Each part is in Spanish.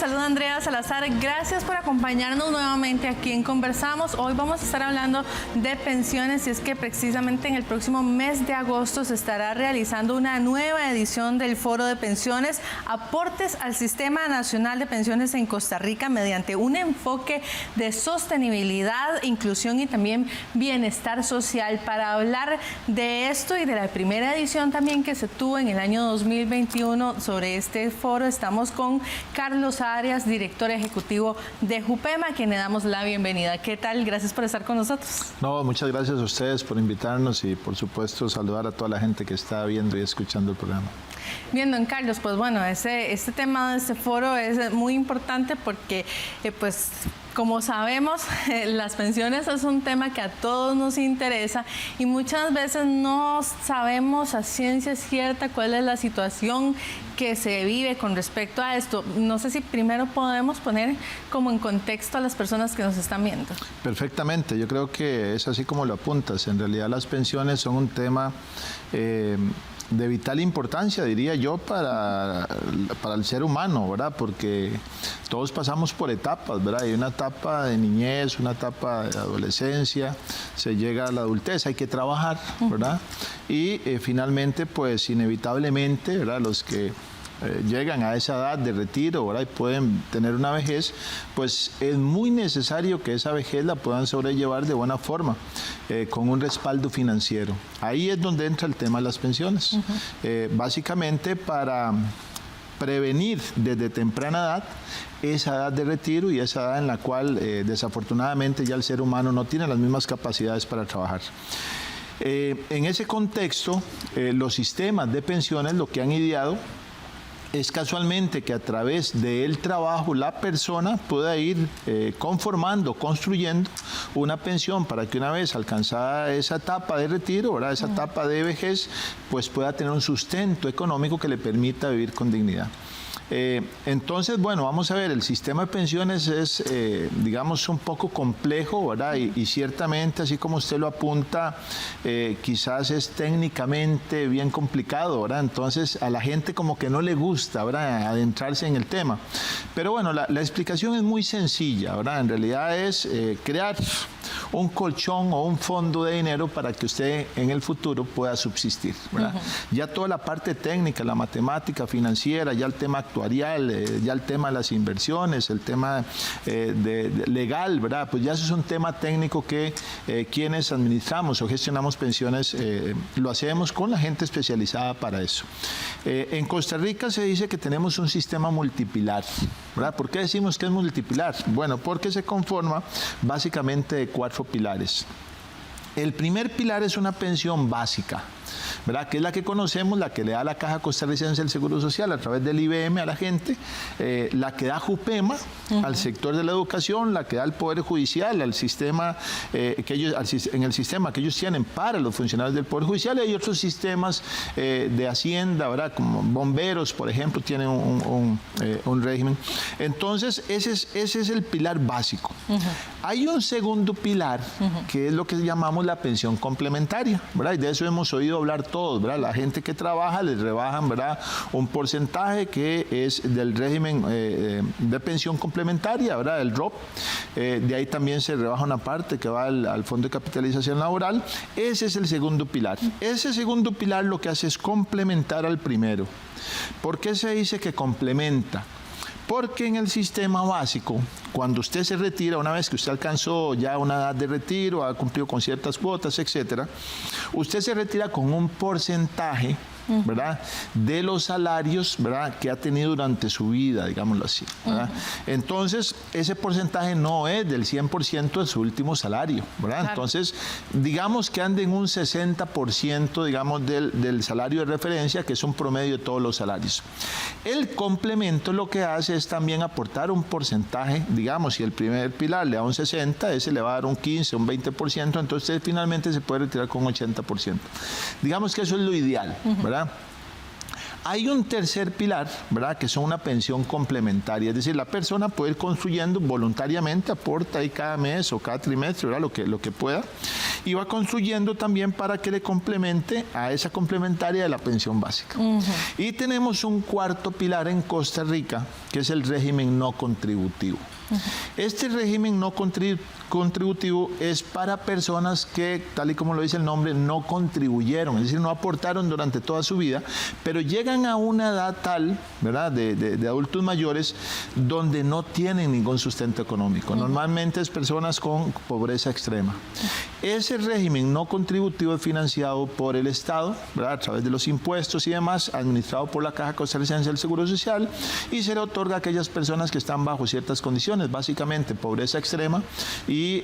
saluda Andrea Salazar. Gracias por acompañarnos nuevamente aquí en Conversamos. Hoy vamos a estar hablando de pensiones y es que precisamente en el próximo mes de agosto se estará realizando una nueva edición del Foro de Pensiones, aportes al Sistema Nacional de Pensiones en Costa Rica mediante un enfoque de sostenibilidad, inclusión y también bienestar social. Para hablar de esto y de la primera edición también que se tuvo en el año 2021 sobre este foro, estamos con Carlos Arias, director ejecutivo de JUPEMA, a quien le damos la bienvenida. ¿Qué tal? Gracias por estar con nosotros. No, muchas gracias a ustedes por invitarnos y por supuesto saludar a toda la gente que está viendo y escuchando el programa. Bien, don Carlos, pues bueno, este tema de este foro es muy importante porque pues como sabemos, las pensiones es un tema que a todos nos interesa y muchas veces no sabemos a ciencia cierta cuál es la situación que se vive con respecto a esto. No sé si primero podemos poner como en contexto a las personas que nos están viendo. Perfectamente, yo creo que es así como lo apuntas. En realidad las pensiones son un tema de vital importancia, diría yo, para el ser humano, ¿verdad? Porque todos pasamos por etapas, ¿verdad? Hay una etapa de niñez, una etapa de adolescencia, se llega a la adultez, hay que trabajar, ¿verdad? Y finalmente, pues inevitablemente, ¿verdad? Los que llegan a esa edad de retiro, ¿verdad? Y pueden tener una vejez, pues es muy necesario que esa vejez la puedan sobrellevar de buena forma, con un respaldo financiero. Ahí es donde entra el tema de las pensiones. Básicamente para prevenir desde temprana edad esa edad de retiro y esa edad en la cual desafortunadamente ya el ser humano no tiene las mismas capacidades para trabajar. En ese contexto, los sistemas de pensiones lo que han ideado es casualmente que a través del trabajo la persona pueda ir conformando, construyendo una pensión para que una vez alcanzada esa etapa de retiro, ¿verdad? Esa etapa de vejez, pues pueda tener un sustento económico que le permita vivir con dignidad. Entonces, bueno, vamos a ver, el sistema de pensiones es, digamos, un poco complejo, ¿verdad? Y ciertamente, así como usted lo apunta, quizás es técnicamente bien complicado, ¿verdad? Entonces, a la gente como que no le gusta, ¿verdad?, adentrarse en el tema. Pero bueno, la explicación es muy sencilla, ¿verdad? En realidad es crear un colchón o un fondo de dinero para que usted en el futuro pueda subsistir, ¿verdad? Ya toda la parte técnica, la matemática financiera, ya el tema actuarial, ya el tema de las inversiones, el tema legal, ¿verdad? Pues ya eso es un tema técnico que quienes administramos o gestionamos pensiones lo hacemos con la gente especializada para eso. En Costa Rica se dice que tenemos un sistema multipilar, ¿verdad? ¿Por qué decimos que es multipilar? Bueno, porque se conforma básicamente de 4 pilares. El primer pilar es una pensión básica, ¿verdad? Que es la que conocemos, la que le da la Caja Costarricense del Seguro Social a través del IBM a la gente, la que da JUPEMA al sector de la educación, la que da el Poder Judicial al sistema, en el sistema que ellos tienen para los funcionarios del Poder Judicial, y hay otros sistemas de Hacienda, ¿verdad? Como bomberos, por ejemplo, tienen un régimen. Entonces, ese es el pilar básico. Hay un segundo pilar, que es lo que llamamos la pensión complementaria, ¿verdad? Y de eso hemos oído hablar todos, ¿verdad? La gente que trabaja les rebajan, ¿verdad?, un porcentaje que es del régimen de pensión complementaria, ¿verdad?, el ROP. De ahí también se rebaja una parte que va al Fondo de Capitalización Laboral. Ese es el segundo pilar. Ese segundo pilar lo que hace es complementar al primero. ¿Por qué se dice que complementa? Porque en el sistema básico, cuando usted se retira, una vez que usted alcanzó ya una edad de retiro, ha cumplido con ciertas cuotas, etcétera, usted se retira con un porcentaje, ¿verdad?, de los salarios, ¿verdad?, que ha tenido durante su vida, digámoslo así, ¿verdad? Entonces, ese porcentaje no es del 100% de su último salario, ¿verdad? Claro. Entonces, digamos que anda en un 60%, digamos, del salario de referencia, que es un promedio de todos los salarios. El complemento lo que hace es también aportar un porcentaje, digamos, si el primer pilar le da un 60%, ese le va a dar un 15%, un 20%, entonces usted finalmente se puede retirar con un 80%. Digamos que eso es lo ideal, ¿verdad? Hay un tercer pilar, ¿verdad?, que son una pensión complementaria, es decir, la persona puede ir construyendo voluntariamente, aporta ahí cada mes o cada trimestre, ¿verdad?, lo que pueda, y va construyendo también para que le complemente a esa complementaria de la pensión básica. Y tenemos un cuarto pilar en Costa Rica, que es el régimen no contributivo. Este régimen no contributivo es para personas que, tal y como lo dice el nombre, no contribuyeron, es decir, no aportaron durante toda su vida, pero llegan a una edad tal, ¿verdad?, de adultos mayores, donde no tienen ningún sustento económico. Normalmente es personas con pobreza extrema. Ese régimen no contributivo es financiado por el Estado, ¿verdad?, a través de los impuestos y demás, administrado por la Caja Costarricense del Seguro Social, y se le otorga a aquellas personas que están bajo ciertas condiciones, básicamente pobreza extrema y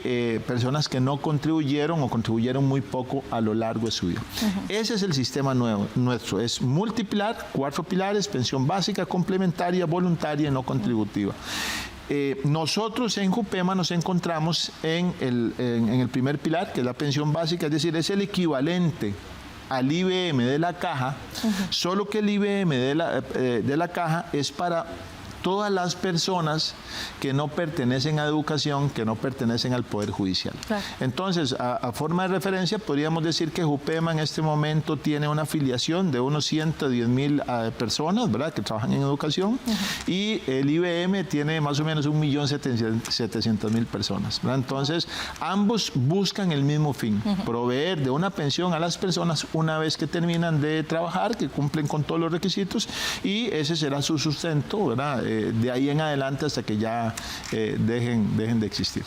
personas que no contribuyeron o contribuyeron muy poco a lo largo de su vida. Ese es el sistema nuestro, es multipilar, 4 pilares: pensión básica, complementaria, voluntaria y no contributiva. Nosotros en Jupema nos encontramos en el primer pilar, que es la pensión básica, es decir, es el equivalente al IBM de la Caja, solo que el IBM de la Caja es para todas las personas que no pertenecen a educación, que no pertenecen al Poder Judicial. Claro. Entonces, a forma de referencia, podríamos decir que Jupema en este momento tiene una afiliación de unos 110,000 personas, ¿verdad?, que trabajan en educación, y el IBM tiene más o menos 1.700.000 personas, ¿verdad? Entonces, ambos buscan el mismo fin, proveer de una pensión a las personas una vez que terminan de trabajar, que cumplen con todos los requisitos, y ese será su sustento, ¿verdad?, de ahí en adelante hasta que ya dejen de existir.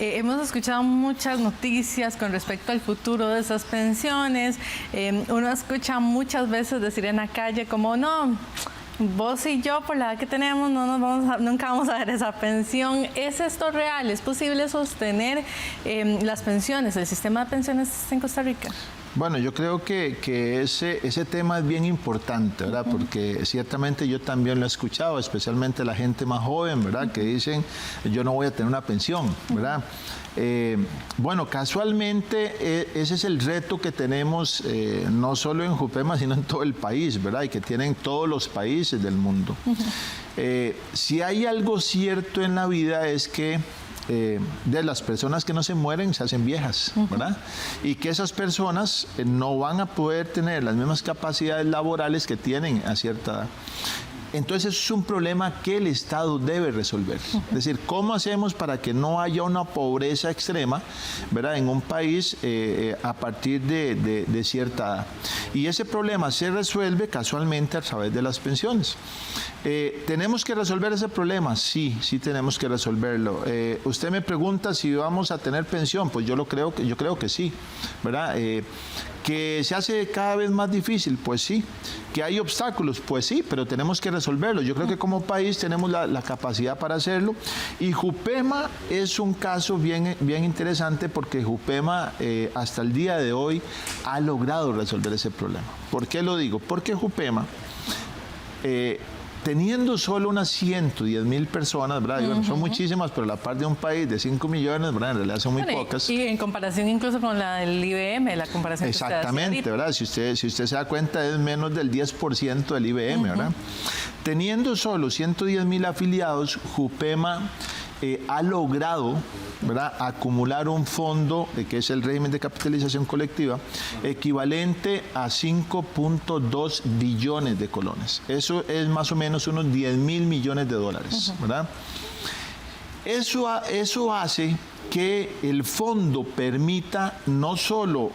Hemos escuchado muchas noticias con respecto al futuro de esas pensiones. Uno escucha muchas veces decir en la calle como, no, vos y yo, por la edad que tenemos, nunca vamos a ver esa pensión. ¿Es esto real? ¿Es posible sostener las pensiones, el sistema de pensiones en Costa Rica? Bueno, yo creo que ese tema es bien importante, ¿verdad? Porque ciertamente yo también lo he escuchado, especialmente la gente más joven, ¿verdad?, que dicen, yo no voy a tener una pensión, ¿verdad? Bueno, casualmente ese es el reto que tenemos no solo en Jupema, sino en todo el país, ¿verdad?, y que tienen todos los países del mundo. Si hay algo cierto en la vida es que de las personas que no se mueren se hacen viejas, ¿verdad? Y que esas personas no van a poder tener las mismas capacidades laborales que tienen a cierta edad. Entonces es un problema que el Estado debe resolver. Es decir, ¿cómo hacemos para que no haya una pobreza extrema, ¿verdad?, en un país a partir de cierta edad? Y ese problema se resuelve casualmente a través de las pensiones. ¿Tenemos que resolver ese problema? Sí, sí tenemos que resolverlo. Usted me pregunta si vamos a tener pensión, pues yo creo que sí, ¿verdad? ¿Que se hace cada vez más difícil? Pues sí. ¿Que hay obstáculos? Pues sí, pero tenemos que resolverlo. Yo creo que como país tenemos la capacidad para hacerlo, y Jupema es un caso bien interesante, porque Jupema hasta el día de hoy ha logrado resolver ese problema. ¿Por qué lo digo? Porque Jupema, teniendo solo unas 110,000 personas, ¿verdad? Y bueno, son muchísimas, pero a la par de un país de 5 millones, ¿verdad?, en realidad son muy pocas. Y en comparación incluso con la del IBM, la comparación exactamente, ¿verdad? Si usted se da cuenta, es menos del 10% del IBM, ¿verdad? Teniendo solo 110,000 afiliados, Jupema ha logrado, ¿verdad?, acumular un fondo, que es el régimen de capitalización colectiva, equivalente a 5.2 billones de colones. Eso es más o menos unos 10,000 millones de dólares, ¿verdad? Eso hace que el fondo permita no solo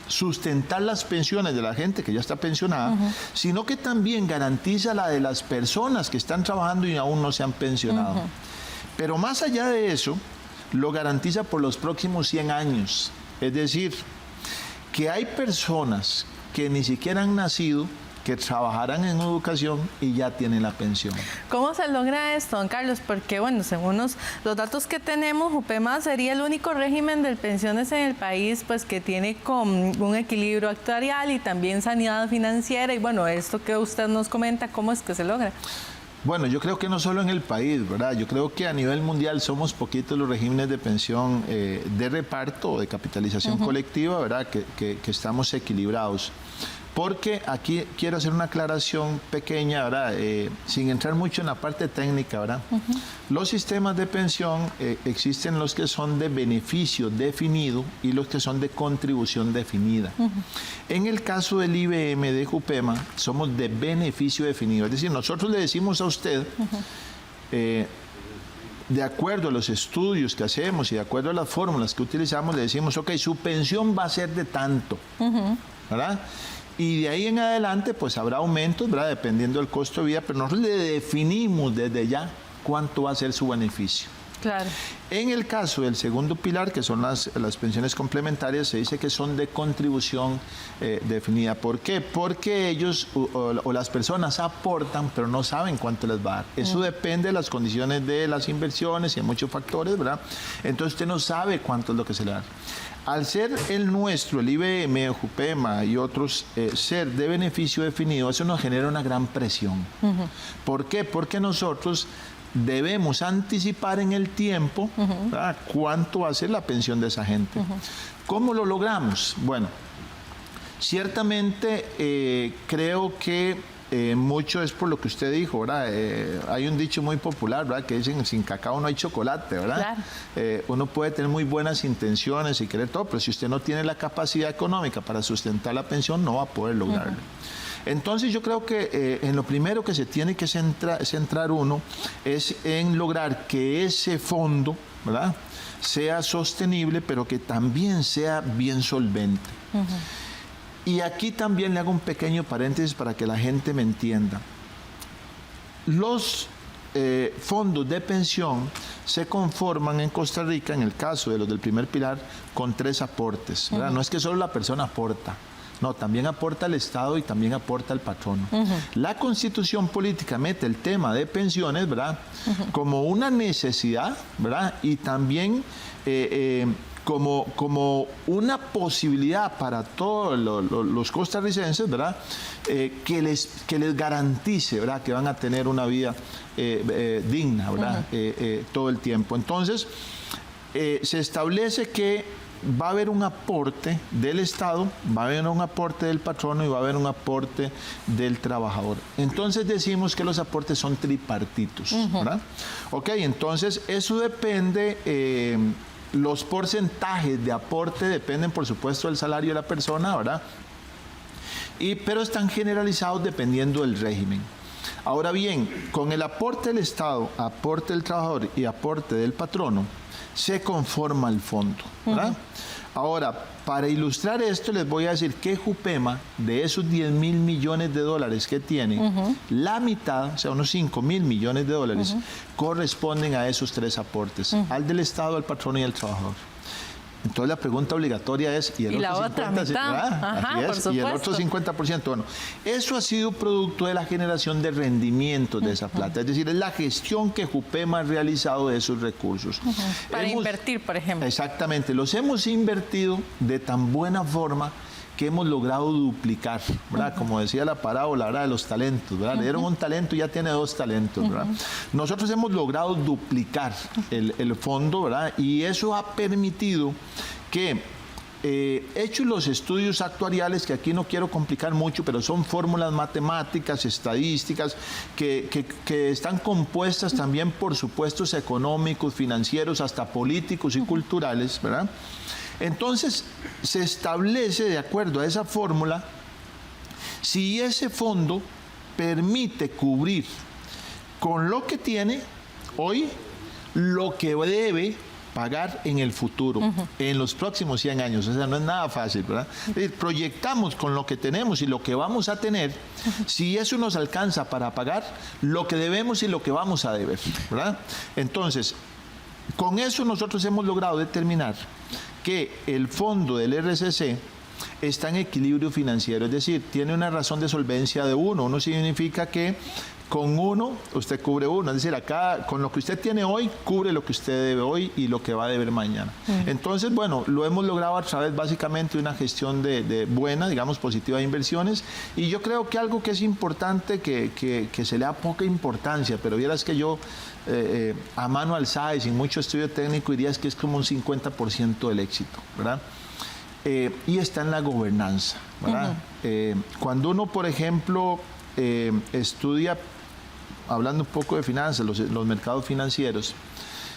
sustentar las pensiones de la gente que ya está pensionada, sino que también garantiza la de las personas que están trabajando y aún no se han pensionado. Pero más allá de eso, lo garantiza por los próximos 100 años. Es decir, que hay personas que ni siquiera han nacido, que trabajarán en educación y ya tienen la pensión. ¿Cómo se logra esto, don Carlos? Porque, bueno, según los datos que tenemos, Jupema sería el único régimen de pensiones en el país, pues, que tiene con un equilibrio actuarial y también sanidad financiera. Y bueno, esto que usted nos comenta, ¿cómo es que se logra? Bueno, yo creo que no solo en el país, ¿verdad? Yo creo que a nivel mundial somos poquitos los regímenes de pensión de reparto o de capitalización colectiva, ¿verdad?, que estamos equilibrados. porque aquí quiero hacer una aclaración pequeña, ¿verdad? Sin entrar mucho en la parte técnica, ¿verdad? Los sistemas de pensión, existen los que son de beneficio definido y los que son de contribución definida. En el caso del IBM de Jupema, somos de beneficio definido, es decir, nosotros le decimos a usted, de acuerdo a los estudios que hacemos y de acuerdo a las fórmulas que utilizamos, le decimos, ok, su pensión va a ser de tanto, ¿verdad? Y de ahí en adelante, pues habrá aumentos, ¿verdad? Dependiendo del costo de vida, pero nosotros le definimos desde ya cuánto va a ser su beneficio. Claro. En el caso del segundo pilar, que son las pensiones complementarias, se dice que son de contribución definida. ¿Por qué? Porque ellos o las personas aportan, pero no saben cuánto les va a dar. Eso depende de las condiciones de las inversiones y de muchos factores, ¿verdad? Entonces usted no sabe cuánto es lo que se le da. Al ser el nuestro, el IBM, Jupema y otros, ser de beneficio definido, eso nos genera una gran presión. ¿Por qué? Porque nosotros debemos anticipar en el tiempo cuánto va a ser la pensión de esa gente. ¿Cómo lo logramos? Bueno, ciertamente creo que mucho es por lo que usted dijo, ¿verdad? Hay un dicho muy popular, ¿verdad? Que dicen, sin cacao no hay chocolate, ¿verdad? Claro. Uno puede tener muy buenas intenciones y querer todo, pero si usted no tiene la capacidad económica para sustentar la pensión, no va a poder lograrlo. Entonces yo creo que en lo primero que se tiene que centrar uno es en lograr que ese fondo, ¿verdad?, sea sostenible, pero que también sea bien solvente. Y aquí también le hago un pequeño paréntesis para que la gente me entienda. Los fondos de pensión se conforman en Costa Rica, en el caso de los del primer pilar, con 3 aportes, ¿verdad? No es que solo la persona aporta. No, también aporta el Estado y también aporta el patrono. La Constitución política mete el tema de pensiones, ¿verdad?, como una necesidad, ¿verdad?, y también como una posibilidad para todos los costarricenses, ¿verdad?, que les garantice, ¿verdad?, que van a tener una vida digna, ¿verdad?, todo el tiempo. Entonces, se establece que va a haber un aporte del Estado, va a haber un aporte del patrono y va a haber un aporte del trabajador. Entonces decimos que los aportes son tripartitos, ¿verdad? Ok, entonces eso depende, los porcentajes de aporte dependen, por supuesto, del salario de la persona, ¿verdad? Pero están generalizados dependiendo del régimen. Ahora bien, con el aporte del Estado, aporte del trabajador y aporte del patrono, se conforma el fondo, ¿verdad? Ahora, para ilustrar esto, les voy a decir que Jupema, de esos 10.000 millones de dólares que tiene, la mitad, o sea, unos 5.000 millones de dólares, corresponden a esos 3 aportes, al del Estado, al patrono y al trabajador. Entonces la pregunta obligatoria es, ¿y la otra mitad? Ajá, por supuesto. Y el otro 50%. Bueno, eso ha sido producto de la generación de rendimientos de esa plata. Es decir, es la gestión que Jupema ha realizado de esos recursos. Para invertir, por ejemplo. Exactamente. Los hemos invertido de tan buena forma que hemos logrado duplicar, ¿verdad? Como decía la parábola, ¿verdad?, de los talentos, ¿verdad? Le dieron un talento y ya tiene 2 talentos, ¿verdad? Nosotros hemos logrado duplicar el fondo, ¿verdad? Y eso ha permitido que, hechos los estudios actuariales, que aquí no quiero complicar mucho, pero son fórmulas matemáticas, estadísticas, que están compuestas también por supuestos económicos, financieros, hasta políticos y culturales, ¿verdad? Entonces, se establece, de acuerdo a esa fórmula, si ese fondo permite cubrir con lo que tiene hoy lo que debe pagar en el futuro, en los próximos 100 años. O sea, no es nada fácil, ¿verdad? Es decir, proyectamos con lo que tenemos y lo que vamos a tener, si eso nos alcanza para pagar lo que debemos y lo que vamos a deber, ¿verdad? Entonces, con eso nosotros hemos logrado determinar que el fondo del RCC está en equilibrio financiero, es decir, tiene una razón de solvencia de 1. 1 significa que con 1 usted cubre 1, es decir, acá con lo que usted tiene hoy, cubre lo que usted debe hoy y lo que va a deber mañana. Entonces, bueno, lo hemos logrado a través básicamente de una gestión de buena, digamos, positiva de inversiones, y yo creo que algo que es importante, que se le da poca importancia, pero vieras que yo a mano alzada y sin mucho estudio técnico diría que es como un 50% del éxito, ¿verdad? y está en la gobernanza, ¿verdad? Cuando uno, por ejemplo, estudia, hablando un poco de finanzas, los mercados financieros,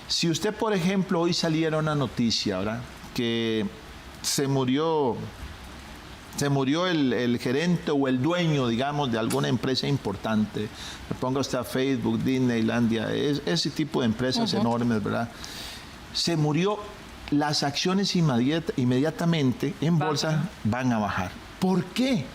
si usted, por ejemplo, hoy saliera una noticia, ¿verdad?, que se murió el gerente o el dueño, digamos, de alguna empresa importante, me ponga usted a Facebook, Disneylandia, ese tipo de empresas enormes, ¿verdad? Se murió, las acciones inmediatamente en bolsa van a bajar. ¿Por qué?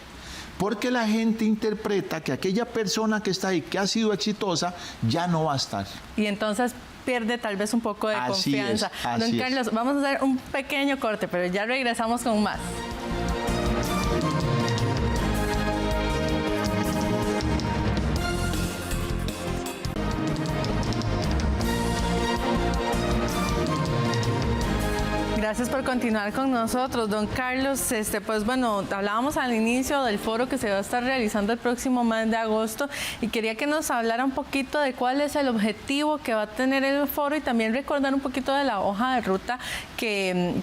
Porque la gente interpreta que aquella persona que está ahí, que ha sido exitosa, ya no va a estar. Y entonces pierde tal vez un poco de confianza. Don Carlos, vamos a hacer un pequeño corte, pero ya regresamos con más. Gracias por continuar con nosotros, don Carlos. Pues bueno, hablábamos al inicio del foro que se va a estar realizando el próximo mes de agosto y quería que nos hablara un poquito de cuál es el objetivo que va a tener el foro y también recordar un poquito de la hoja de ruta que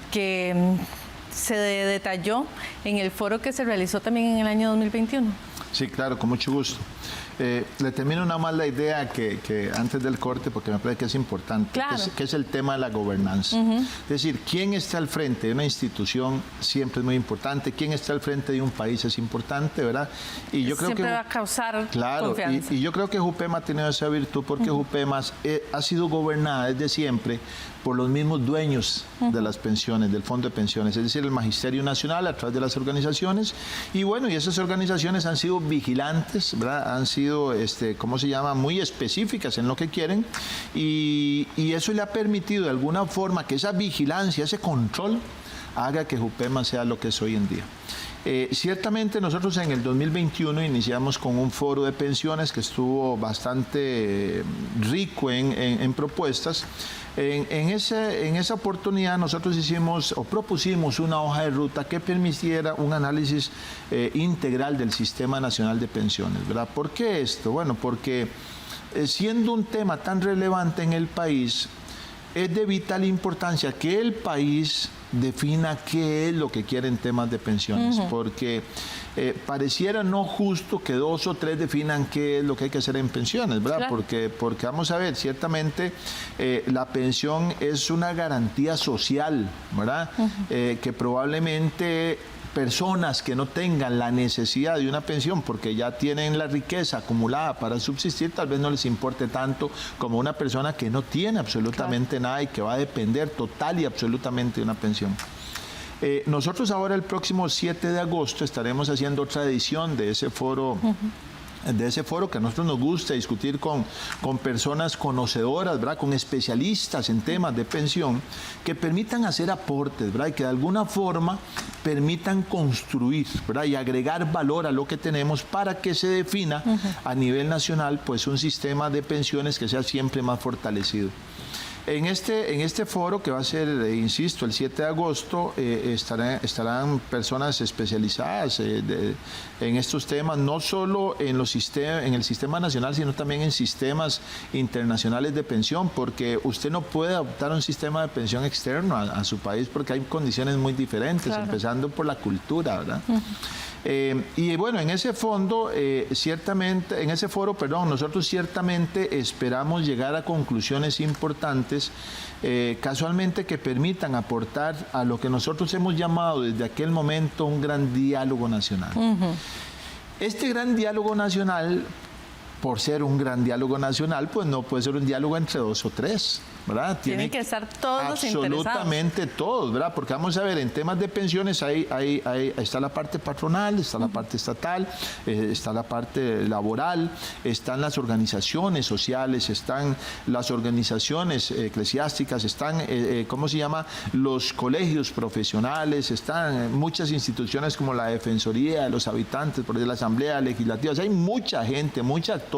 se detalló en el foro que se realizó también en el año 2021. Sí, claro, con mucho gusto. Le termino una más la idea que antes del corte, porque me parece que es importante, claro, que es el tema de la gobernanza. Es decir, quién está al frente de una institución siempre es muy importante, quién está al frente de un país es importante, ¿verdad? Y yo creo siempre que va a causar claro, confianza. Y yo creo que Jupema ha tenido esa virtud porque Jupema ha sido gobernada desde siempre por los mismos dueños de las pensiones, del fondo de pensiones, es decir, el Magisterio Nacional a través de las organizaciones. Y bueno, y esas organizaciones han sido vigilantes, ¿verdad? Han sido, ¿cómo se llama?, muy específicas en lo que quieren. Y eso le ha permitido de alguna forma que esa vigilancia, ese control, haga que Jupema sea lo que es hoy en día. Ciertamente nosotros en el 2021 iniciamos con un foro de pensiones que estuvo bastante rico en propuestas. En esa oportunidad nosotros hicimos o propusimos una hoja de ruta que permitiera un análisis integral del Sistema Nacional de Pensiones, ¿verdad? ¿Por qué esto? Bueno, porque siendo un tema tan relevante en el país, es de vital importancia que el país defina qué es lo que quiere en temas de pensiones, porque pareciera no justo que 2 o 3 definan qué es lo que hay que hacer en pensiones, ¿verdad? Claro. Porque vamos a ver, ciertamente la pensión es una garantía social, ¿verdad? Que probablemente personas que no tengan la necesidad de una pensión porque ya tienen la riqueza acumulada para subsistir, tal vez no les importe tanto como una persona que no tiene absolutamente nada y que va a depender total y absolutamente de una pensión. Nosotros ahora el próximo 7 de agosto estaremos haciendo otra edición de ese foro. De ese foro que a nosotros nos gusta discutir con personas conocedoras, ¿verdad?, con especialistas en temas de pensión, que permitan hacer aportes, ¿verdad?, y que de alguna forma permitan construir, ¿verdad?, y agregar valor a lo que tenemos para que se defina a nivel nacional pues un sistema de pensiones que sea siempre más fortalecido. En este foro, que va a ser, insisto, el 7 de agosto, estarán personas especializadas en estos temas, no solo en el sistema nacional, sino también en sistemas internacionales de pensión, porque usted no puede adoptar un sistema de pensión externo a su país porque hay condiciones muy diferentes, claro, empezando por la cultura, ¿verdad? Y bueno, en ese foro, nosotros ciertamente esperamos llegar a conclusiones importantes, casualmente que permitan aportar a lo que nosotros hemos llamado desde aquel momento un gran diálogo nacional. Este gran diálogo nacional, por ser un gran diálogo nacional, pues no puede ser un diálogo entre 2 o 3, ¿verdad? Tienen que estar todos absolutamente interesados. Todos, ¿verdad? Porque vamos a ver, en temas de pensiones está la parte patronal, está la parte estatal, está la parte laboral, están las organizaciones sociales, están las organizaciones eclesiásticas, están, ¿cómo se llama?, los colegios profesionales, están muchas instituciones como la Defensoría de los Habitantes, por ejemplo, la Asamblea Legislativa. O sea, hay mucha gente, mucha actora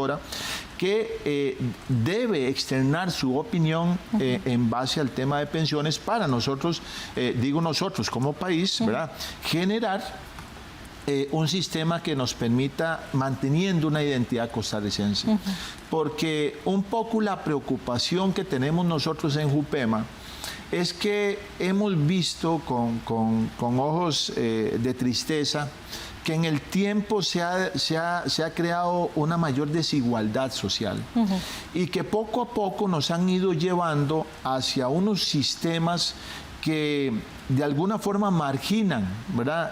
que debe externar su opinión en base al tema de pensiones para nosotros, digo nosotros como país, ¿verdad?, generar un sistema que nos permita manteniendo una identidad costarricense. Porque un poco la preocupación que tenemos nosotros en Jupema es que hemos visto con ojos de tristeza que en el tiempo se ha creado una mayor desigualdad social y que poco a poco nos han ido llevando hacia unos sistemas que de alguna forma marginan, ¿verdad?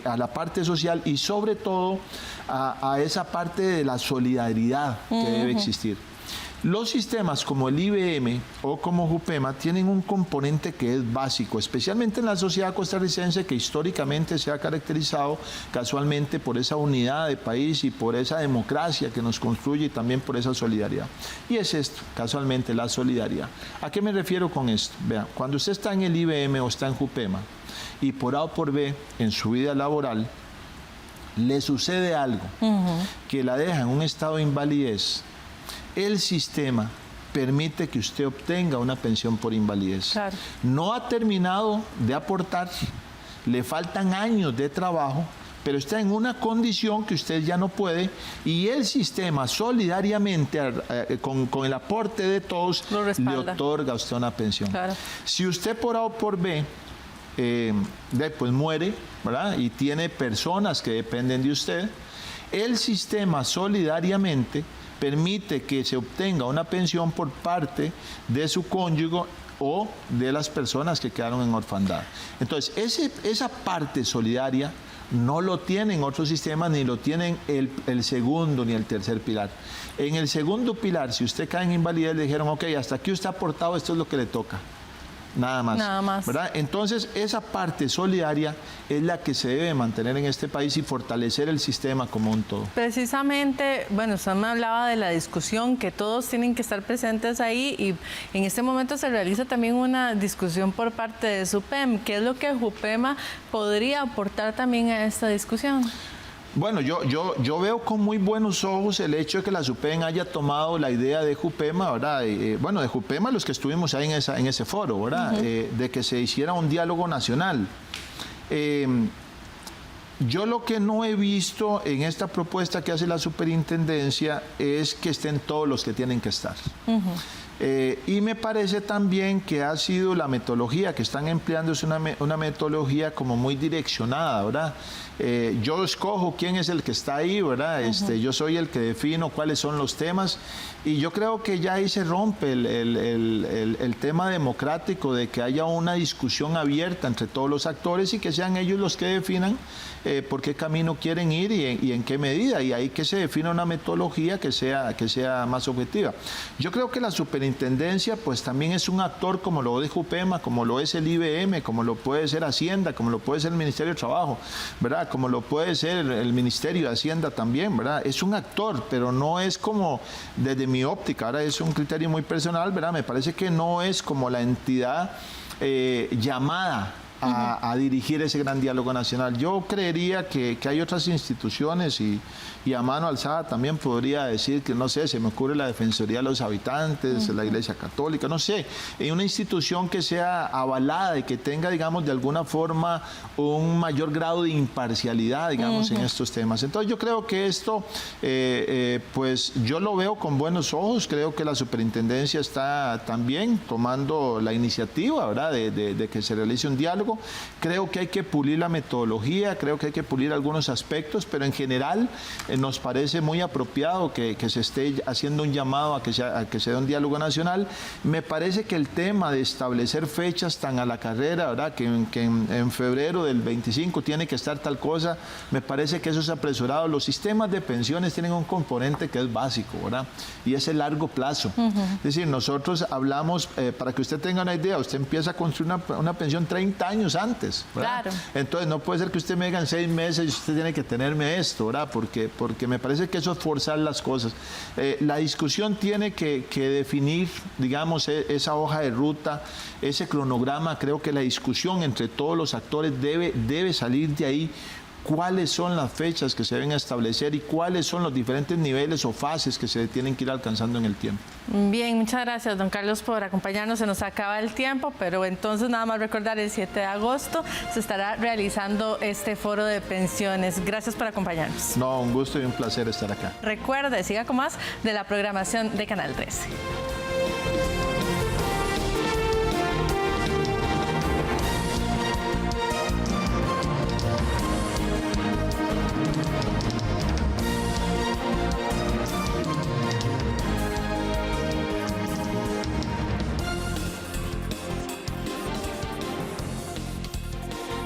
A la parte social y sobre todo a esa parte de la solidaridad que debe existir. Los sistemas como el IBM o como JUPEMA tienen un componente que es básico, especialmente en la sociedad costarricense, que históricamente se ha caracterizado casualmente por esa unidad de país y por esa democracia que nos construye y también por esa solidaridad. Y es esto, casualmente, la solidaridad. ¿A qué me refiero con esto? Vean, cuando usted está en el IBM o está en JUPEMA y por A o por B en su vida laboral le sucede algo que la deja en un estado de invalidez, el sistema permite que usted obtenga una pensión por invalidez. Claro. No ha terminado de aportar, le faltan años de trabajo, pero está en una condición que usted ya no puede y el sistema solidariamente, con el aporte de todos, le otorga a usted una pensión. Claro. Si usted por A o por B pues muere, ¿verdad? Y tiene personas que dependen de usted, el sistema solidariamente permite que se obtenga una pensión por parte de su cónyuge o de las personas que quedaron en orfandad. Entonces, esa parte solidaria no lo tienen otros sistemas, ni lo tienen el segundo ni el tercer pilar. En el segundo pilar, si usted cae en invalidez, le dijeron, ok, hasta aquí usted ha aportado, esto es lo que le toca. Nada más. Nada más. ¿Verdad? Entonces, esa parte solidaria es la que se debe mantener en este país y fortalecer el sistema como un todo. Precisamente, bueno, usted me hablaba de la discusión, que todos tienen que estar presentes ahí y en este momento se realiza también una discusión por parte de SUPEM. ¿Qué es lo que JUPEMA podría aportar también a esta discusión? Bueno, yo veo con muy buenos ojos el hecho de que la SUPEM haya tomado la idea de JUPEMA, ¿verdad? Bueno, de JUPEMA los que estuvimos ahí en ese foro, ¿verdad? De que se hiciera un diálogo nacional. Yo lo que no he visto en esta propuesta que hace la superintendencia es que estén todos los que tienen que estar. Y me parece también que ha sido la metodología que están empleando es una metodología como muy direccionada, ¿verdad? Yo escojo quién es el que está ahí, ¿verdad? Yo soy el que defino cuáles son los temas y yo creo que ya ahí se rompe el tema democrático de que haya una discusión abierta entre todos los actores y que sean ellos los que definan por qué camino quieren ir y en qué medida, y ahí que se defina una metodología que sea más objetiva. Yo creo que la superintendencia pues también es un actor como lo es JUPEMA, como lo es el IBM, como lo puede ser Hacienda, como lo puede ser el Ministerio de Trabajo, ¿verdad? Como lo puede ser el Ministerio de Hacienda también, ¿verdad? Es un actor, pero no es como, desde mi óptica, ahora es un criterio muy personal, ¿verdad? Me parece que no es como la entidad llamada a dirigir ese gran diálogo nacional. Yo creería que hay otras instituciones y a mano alzada también podría decir que, no sé, se me ocurre la Defensoría de los Habitantes, la Iglesia Católica, no sé, una institución que sea avalada y que tenga, digamos, de alguna forma un mayor grado de imparcialidad, digamos, en estos temas. Entonces yo creo que esto, pues yo lo veo con buenos ojos, creo que la superintendencia está también tomando la iniciativa, ¿verdad?, de que se realice un diálogo. Creo que hay que pulir la metodología, creo que hay que pulir algunos aspectos, pero en general nos parece muy apropiado que se esté haciendo un llamado a que se dé un diálogo nacional. Me parece que el tema de establecer fechas tan a la carrera, ¿verdad?, que en febrero del 25 tiene que estar tal cosa, me parece que eso es apresurado. Los sistemas de pensiones tienen un componente que es básico, ¿verdad?, y es el largo plazo. Es decir, nosotros hablamos, para que usted tenga una idea, usted empieza a construir una pensión 30 años antes, ¿verdad? Claro. Entonces no puede ser que usted me diga en 6 meses y usted tiene que tenerme esto, ¿verdad? Porque me parece que eso es forzar las cosas. La discusión tiene que definir, digamos, esa hoja de ruta, ese cronograma. Creo que la discusión entre todos los actores debe salir de ahí. Cuáles son las fechas que se deben establecer y cuáles son los diferentes niveles o fases que se tienen que ir alcanzando en el tiempo. Bien, muchas gracias, don Carlos, por acompañarnos. Se nos acaba el tiempo, pero entonces nada más recordar, el 7 de agosto se estará realizando este foro de pensiones. Gracias por acompañarnos. No, un gusto y un placer estar acá. Recuerde, siga con más de la programación de Canal 13.